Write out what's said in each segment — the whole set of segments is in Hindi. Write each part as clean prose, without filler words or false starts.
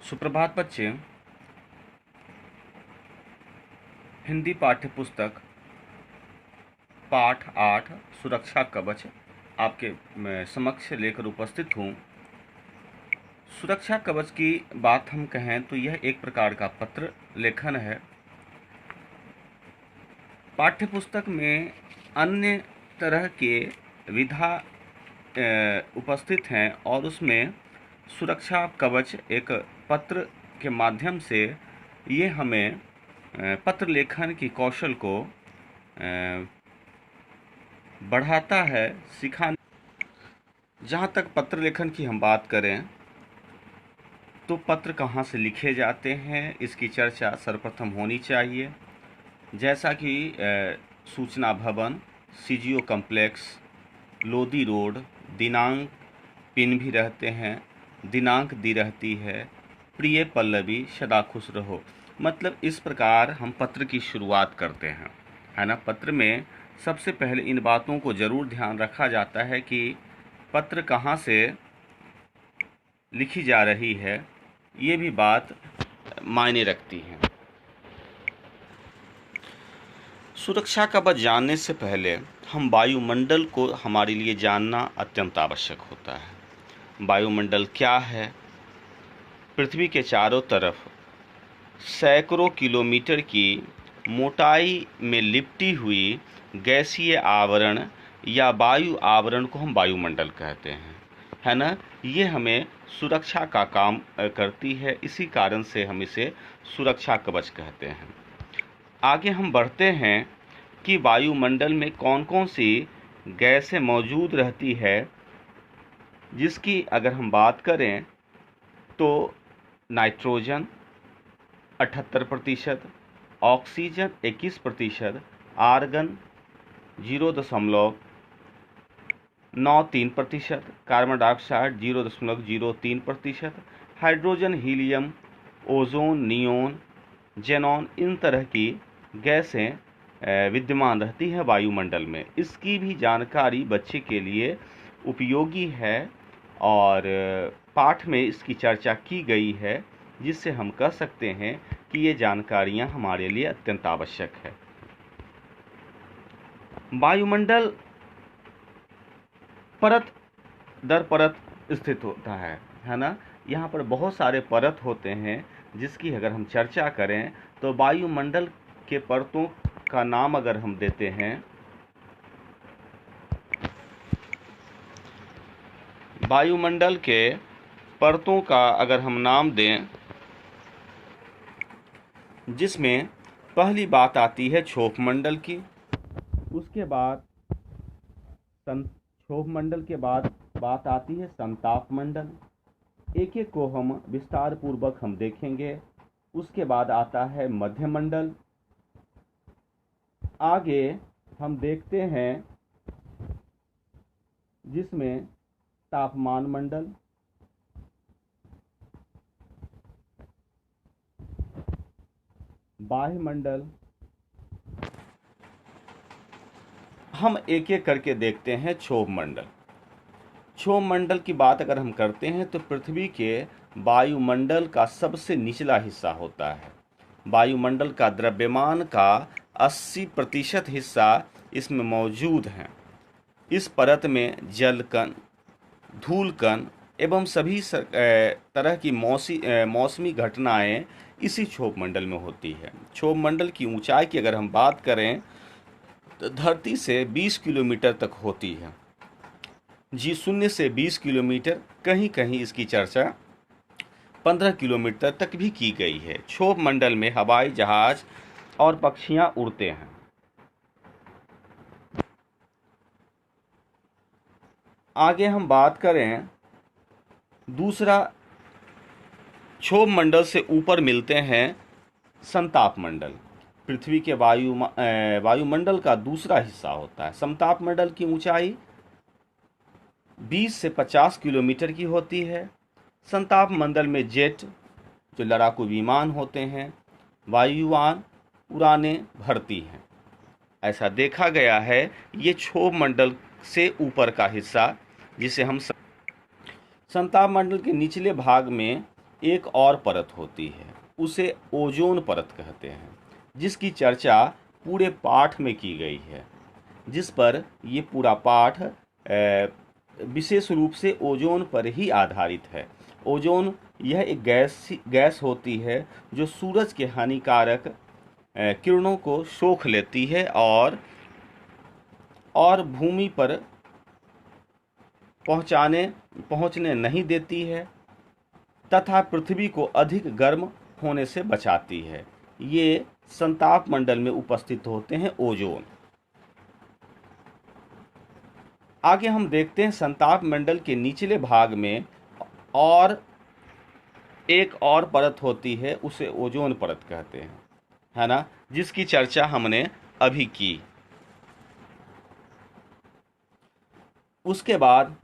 सुप्रभात बच्चे। हिंदी पाठ्य पुस्तक पाठ 8 सुरक्षा कवच आपके समक्ष लेकर उपस्थित हूँ। सुरक्षा कवच की बात हम कहें तो यह एक प्रकार का पत्र लेखन है। पाठ्य पुस्तक में अन्य तरह के विधा उपस्थित हैं और उसमें सुरक्षा कवच एक पत्र के माध्यम से ये हमें पत्र लेखन की कौशल को बढ़ाता है, सिखाने। जहाँ तक पत्र लेखन की हम बात करें तो पत्र कहाँ से लिखे जाते हैं इसकी चर्चा सर्वप्रथम होनी चाहिए। जैसा कि सूचना भवन, सीजीओ कॉम्प्लेक्स, लोधी रोड, दिनांक पिन भी रहते हैं, दिनांक दी रहती है, प्रिय पल्लवी सदा खुश रहो। मतलब इस प्रकार हम पत्र की शुरुआत करते हैं, है ना। पत्र में सबसे पहले इन बातों को ज़रूर ध्यान रखा जाता है कि पत्र कहाँ से लिखी जा रही है, ये भी बात मायने रखती है। सुरक्षा कवच जानने से पहले हम वायुमंडल को हमारे लिए जानना अत्यंत आवश्यक होता है। वायुमंडल क्या है? पृथ्वी के चारों तरफ सैकड़ों किलोमीटर की मोटाई में लिपटी हुई गैसीय आवरण या वायु आवरण को हम वायुमंडल कहते हैं, है ना। ये हमें सुरक्षा का काम करती है, इसी कारण से हम इसे सुरक्षा कवच कहते हैं। आगे हम बढ़ते हैं कि वायुमंडल में कौन कौन सी गैसें मौजूद रहती है, जिसकी अगर हम बात करें तो nitrogen 78%, oxygen 21%, argon 0.93%, carbon dioxide 0.03%, hydrogen, helium, ozone, neon, xenon, इन तरह की गैसें विद्यमान रहती है वायुमंडल में। इसकी भी जानकारी बच्चे के लिए उपयोगी है और पाठ में इसकी चर्चा की गई है, जिससे हम कह सकते हैं कि ये जानकारियां हमारे लिए अत्यंत आवश्यक है। वायुमंडल परत दर परत स्थित होता है ना। यहाँ पर बहुत सारे परत होते हैं, जिसकी अगर हम चर्चा करें तो वायुमंडल के परतों का नाम अगर हम देते हैं, वायुमंडल के परतों का अगर हम नाम दें, जिसमें पहली बात आती है क्षोभ मंडल की, उसके बाद क्षोभ मंडल के बाद बात आती है संताप मंडल। एक एक को हम विस्तार पूर्वक हम देखेंगे। उसके बाद आता है मध्य मंडल। आगे हम देखते हैं जिसमें तापमान मंडल, बाह्य मंडल। हम एक एक करके देखते हैं क्षोभ मंडल। क्षोभ मंडल की बात अगर हम करते हैं तो पृथ्वी के वायुमंडल का सबसे निचला हिस्सा होता है। वायुमंडल का द्रव्यमान का 80% हिस्सा इसमें मौजूद है। इस परत में जल कण, धूल कण एवं सभी तरह की मौसमी घटनाएं इसी क्षोभ मंडल में होती है। क्षोभ मंडल की ऊंचाई की अगर हम बात करें तो धरती से 20 किलोमीटर तक होती है। जी 0 से 20 किलोमीटर, कहीं कहीं इसकी चर्चा 15 किलोमीटर तक भी की गई है। क्षोभ मंडल में हवाई जहाज और पक्षियां उड़ते हैं। आगे हम बात करें, दूसरा क्षोभ मंडल से ऊपर मिलते हैं संताप मंडल। पृथ्वी के वायुमंडल का दूसरा हिस्सा होता है। संताप मंडल की ऊंचाई 20 से 50 किलोमीटर की होती है। संताप मंडल में जेट, जो लड़ाकू विमान होते हैं, वायुयान उड़ानें भरती हैं। ऐसा देखा गया है। ये क्षोभ मंडल से ऊपर का हिस्सा, जिसे हम संताप मंडल के निचले भाग में एक और परत होती है, उसे ओजोन परत कहते हैं, जिसकी चर्चा पूरे पाठ में की गई है, जिस पर ये पूरा पाठ विशेष रूप से ओजोन पर ही आधारित है। ओजोन यह एक गैस होती है जो सूरज के हानिकारक किरणों को सोख लेती है और भूमि पर पहुंचने नहीं देती है तथा पृथ्वी को अधिक गर्म होने से बचाती है। ये संताप मंडल में उपस्थित होते हैं ओजोन। आगे हम देखते हैं संताप मंडल के निचले भाग में और एक और परत होती है, उसे ओजोन परत कहते हैं, है ना, जिसकी चर्चा हमने अभी की। उसके बाद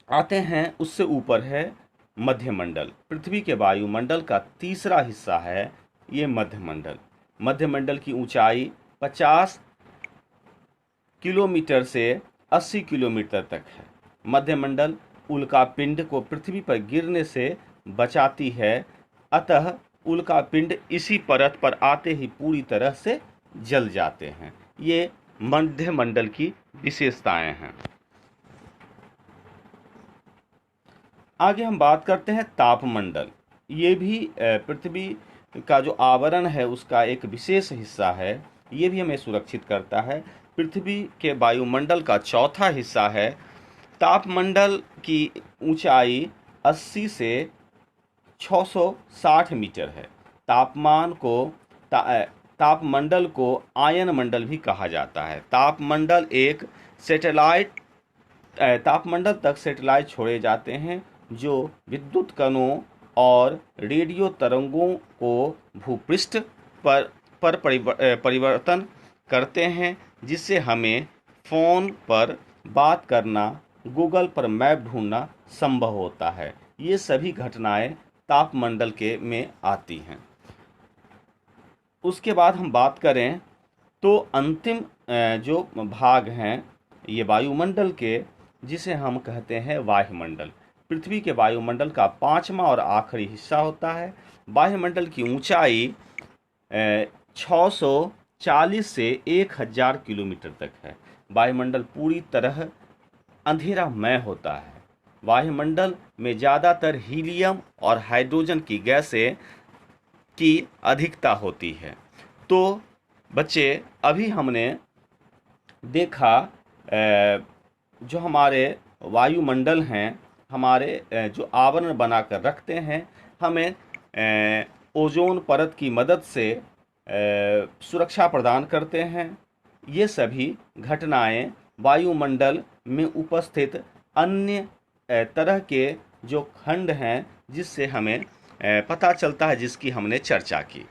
आते हैं, उससे ऊपर है मध्यमंडल। पृथ्वी के वायुमंडल का तीसरा हिस्सा है ये मध्यमंडल। मध्यमंडल की ऊंचाई 50 किलोमीटर से 80 किलोमीटर तक है। मध्यमंडल उल्कापिंड को पृथ्वी पर गिरने से बचाती है, अतः उल्कापिंड इसी परत पर आते ही पूरी तरह से जल जाते हैं। ये मध्यमंडल की विशेषताएं हैं। आगे हम बात करते हैं तापमंडल। ये भी पृथ्वी का जो आवरण है उसका एक विशेष हिस्सा है। ये भी हमें सुरक्षित करता है। पृथ्वी के वायुमंडल का चौथा हिस्सा है। तापमंडल की ऊंचाई 80 से 660 मीटर है। तापमंडल को आयन मंडल भी कहा जाता है। तापमंडल तक सैटेलाइट छोड़े जाते हैं जो विद्युत कणों और रेडियो तरंगों को भूपृष्ठ पर परिवर्तन करते हैं, जिससे हमें फ़ोन पर बात करना, गूगल पर मैप ढूंढना संभव होता है। ये सभी घटनाएं तापमंडल में आती हैं। उसके बाद हम बात करें तो अंतिम जो भाग हैं ये वायुमंडल के, जिसे हम कहते हैं वायुमंडल। पृथ्वी के वायुमंडल का पांचवा और आखिरी हिस्सा होता है। वायुमंडल की ऊंचाई 640 से 1000 किलोमीटर तक है। वायुमंडल पूरी तरह अंधेरामय होता है। वायुमंडल में ज़्यादातर हीलियम और हाइड्रोजन की गैसें की अधिकता होती है। तो बच्चे, अभी हमने देखा जो हमारे वायुमंडल हैं, हमारे जो आवरण बनाकर रखते हैं, हमें ओजोन परत की मदद से सुरक्षा प्रदान करते हैं। ये सभी घटनाएं वायुमंडल में उपस्थित अन्य तरह के जो खंड हैं जिससे हमें पता चलता है, जिसकी हमने चर्चा की।